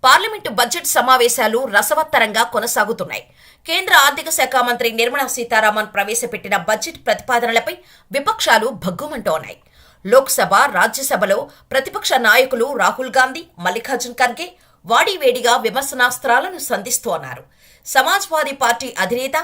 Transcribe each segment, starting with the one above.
Parliament budget సమావేశాలు రసవత్తరంగా కొనసాగుతున్నాయి. కేంద్ర ఆర్థిక శాఖ మంత్రి నిర్మలా సీతారామన్ ప్రవేశపెట్టిన బడ్జెట్ ప్రతిపాదనలపై విపక్షాలు భగ్గుమంటోన్నాయి. లోక్సభ, రాజ్యసభలో ప్రతిపక్ష నాయకులు రాహుల్ గాంధీ, మల్లికార్జున్ ఖర్గే వాడివేడిగా విమర్శనాస్త్రాలను సంధిస్తున్నారు. సమాజ్వాదీ పార్టీ అధినేత,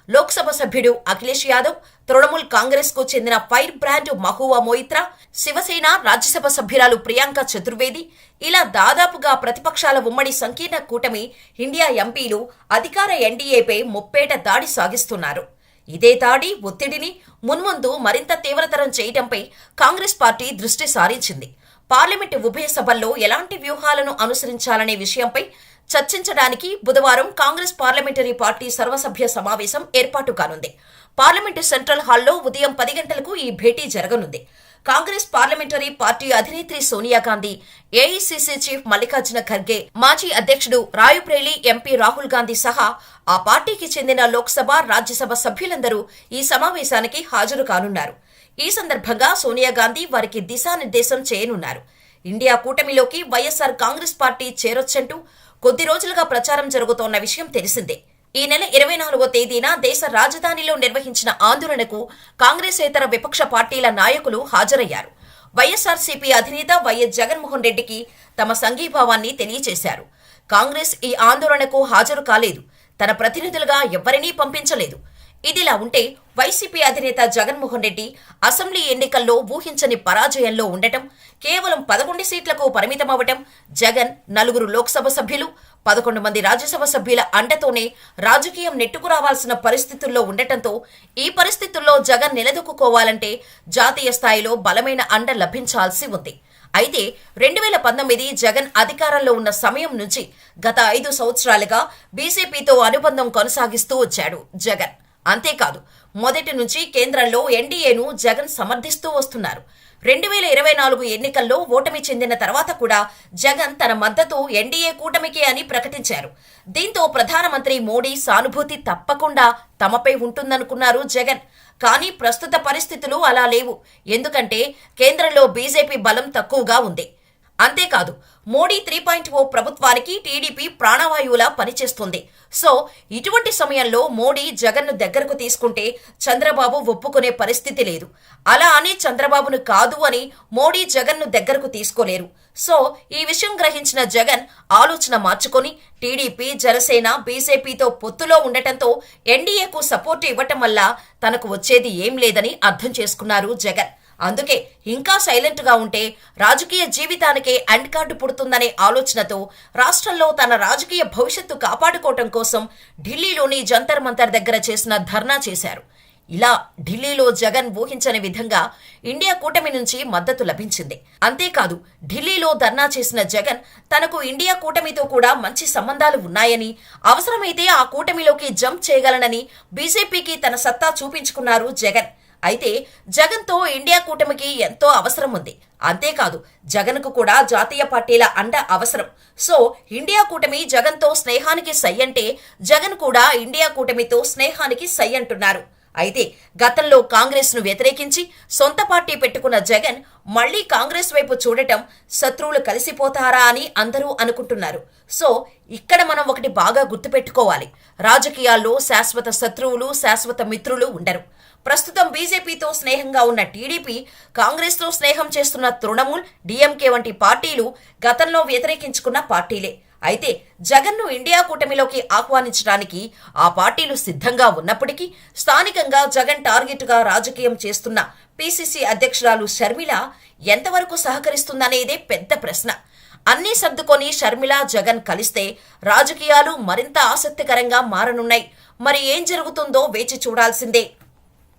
లోక్సభ సభ్యుడు అఖిలేష్ యాదవ్, తృణమూల్ కాంగ్రెస్ కు చెందిన ఫైర్ బ్రాండ్ మహువా మొయిత్రా, శివసేన రాజ్యసభ సభ్యురాలు ప్రియాంక చతుర్వేది, ఇలా దాదాపుగా ప్రతిపక్షాల ఉమ్మడి సంకీర్ణ కూటమి ఇండియా ఎంపీలు అధికార ఎన్డీఏపై ముప్పేట దాడి సాగిస్తున్నారు. ఇదే దాడి ఒత్తిడిని మున్ముందు మరింత తీవ్రతరం చేయడంపై కాంగ్రెస్ పార్టీ దృష్టి సారించింది. పార్లమెంటు ఉభయ సభల్లో ఎలాంటి వ్యూహాలను అనుసరించాలనే విషయంపై చర్చించడానికి బుధవారం కాంగ్రెస్ పార్లమెంటరీ పార్టీ సర్వసభ్య సమావేశం ఏర్పాటు కానుంది. పార్లమెంటు సెంట్రల్ హాల్లో ఉదయం 10 గంటలకు ఈ భేటీ జరగనుంది. కాంగ్రెస్ పార్లమెంటరీ పార్టీ అధినేత్రి సోనియా గాంధీ, ఏఐసీసీ చీఫ్ మల్లికార్జున ఖర్గే, మాజీ అధ్యక్షుడు రాయుప్రేలి ఎంపీ రాహుల్ గాంధీ సహా ఆ పార్టీకి చెందిన లోక్సభ, రాజ్యసభ సభ్యులందరూ ఈ సమావేశానికి హాజరు కానున్నారు. ఈ సందర్భంగా సోనియా గాంధీ వారికి దిశానిర్దేశం చేయనున్నారు. ఇండియా కూటమిలోకి వైఎస్ఆర్ కాంగ్రెస్ పార్టీ చేరొచ్చంటూ కొద్ది రోజులుగా ప్రచారం జరుగుతోన్న విషయం తెలిసిందే. ఈ నెల 24వ తేదీన దేశ రాజధానిలో నిర్వహించిన ఆందోళనకు కాంగ్రెసేతర విపక్ష పార్టీల నాయకులు హాజరయ్యారు. వైఎస్ఆర్సీపీ అధినేత వైఎస్ జగన్మోహన్ రెడ్డికి తమ సంఘీభావాన్ని తెలియజేశారు. కాంగ్రెస్ ఈ ఆందోళనకు హాజరు కాలేదు, తన ప్రతినిధులుగా ఎవ్వరినీ పంపించలేదు. ఇదిలా ఉంటే వైసీపీ అధినేత జగన్మోహన్ రెడ్డి అసెంబ్లీ ఎన్నికల్లో ఊహించని పరాజయంలో ఉండటం, కేవలం 11 సీట్లకు పరిమితమవటం, జగన్ 4 లోక్సభ సభ్యులు, 11 మంది రాజ్యసభ సభ్యుల అండతోనే రాజకీయం నెట్టుకురావాల్సిన పరిస్థితుల్లో ఉండటంతో ఈ పరిస్థితుల్లో జగన్ నిలదొక్కుకోవాలంటే జాతీయ స్థాయిలో బలమైన అండ లభించాల్సి ఉంది. అయితే 2019 జగన్ అధికారంలో ఉన్న సమయం నుంచి గత 5 సంవత్సరాలుగా బీజేపీతో అనుబంధం కొనసాగిస్తూ వచ్చాడు జగన్. అంతేకాదు, మొదటి నుంచి కేంద్రంలో ఎన్డీఏను జగన్ సమర్థిస్తూ వస్తున్నారు. 2024 ఎన్నికల్లో ఓటమి చెందిన తర్వాత కూడా జగన్ తన మద్దతు ఎన్డీఏ కూటమికే అని ప్రకటించారు. దీంతో ప్రధానమంత్రి మోడీ సానుభూతి తప్పకుండా తమపై ఉంటుందనుకున్నారు జగన్. కానీ ప్రస్తుత పరిస్థితులు అలా లేవు. ఎందుకంటే కేంద్రంలో బీజేపీ బలం తక్కువగా ఉంది. అంతేకాదు, మోడీ 3.0 ప్రభుత్వానికి టీడీపీ ప్రాణవాయువులా పనిచేస్తుంది. సో ఇటువంటి సమయంలో మోడీ జగన్ను దగ్గరకు తీసుకుంటే చంద్రబాబు ఒప్పుకునే పరిస్థితి లేదు. అలా అని చంద్రబాబును కాదు అని మోడీ జగన్ను దగ్గరకు తీసుకోలేరు. సో ఈ విషయం గ్రహించిన జగన్ ఆలోచన మార్చుకొని టీడీపీ, జనసేన, బీజేపీతో పొత్తులో ఉండటంతో ఎన్డీఏకు సపోర్టు ఇవ్వటం వల్ల తనకు వచ్చేది ఏం లేదని అర్థం చేసుకున్నారు జగన్. అందుకే ఇంకా సైలెంట్ గా ఉంటే రాజకీయ జీవితానికే అండ్ కార్డు పుడుతుందనే ఆలోచనతో రాష్ట్రంలో తన రాజకీయ భవిష్యత్తు కాపాడుకోవటం కోసం ఢిల్లీలోని జంతర్ మంతర్ దగ్గర చేసిన ధర్నా చేశారు. ఇలా ఢిల్లీలో జగన్ ఊహించని విధంగా ఇండియా కూటమి నుంచి మద్దతు లభించింది. అంతేకాదు, ఢిల్లీలో ధర్నా చేసిన జగన్ తనకు ఇండియా కూటమితో కూడా మంచి సంబంధాలు ఉన్నాయని, అవసరమైతే ఆ కూటమిలోకి జంప్ చేయగలనని బీజేపీకి తన సత్తా చూపించుకున్నారు జగన్. అయితే జగన్తో ఇండియా కూటమికి ఎంతో అవసరం ఉంది. అంతేకాదు, జగన్కు కూడా జాతీయ పార్టీల అండ అవసరం. సో ఇండియా కూటమి జగన్తో స్నేహానికి సై అంటే జగన్ కూడా ఇండియా కూటమితో స్నేహానికి సై అంటున్నారు. అయితే గతంలో కాంగ్రెస్ ను వ్యతిరేకించి సొంత పార్టీ పెట్టుకున్న జగన్ మళ్లీ కాంగ్రెస్ వైపు చూడటం శత్రువులు కలిసిపోతారా అని అందరూ అనుకుంటున్నారు. సో ఇక్కడ మనం ఒకటి బాగా గుర్తుపెట్టుకోవాలి, రాజకీయాల్లో శాశ్వత శత్రువులు, శాశ్వత మిత్రులు ఉండరు. ప్రస్తుతం బీజేపీతో స్నేహంగా ఉన్న టీడీపీ, కాంగ్రెస్తో స్నేహం చేస్తున్న తృణమూల్, డీఎంకే వంటి పార్టీలు గతంలో వ్యతిరేకించుకున్న పార్టీలే. అయితే జగన్ను ఇండియా కూటమిలోకి ఆహ్వానించడానికి ఆ పార్టీలు సిద్ధంగా ఉన్నప్పటికీ స్థానికంగా జగన్ టార్గెట్గా రాజకీయం చేస్తున్న పీసీసీ అధ్యక్షురాలు షర్మిల ఎంతవరకు సహకరిస్తుందనేదే పెద్ద ప్రశ్న. అన్నీ సర్దుకొని షర్మిల, జగన్ కలిస్తే రాజకీయాలు మరింత ఆసక్తికరంగా మారనున్నాయి. మరి ఏం జరుగుతుందో వేచి చూడాల్సిందే.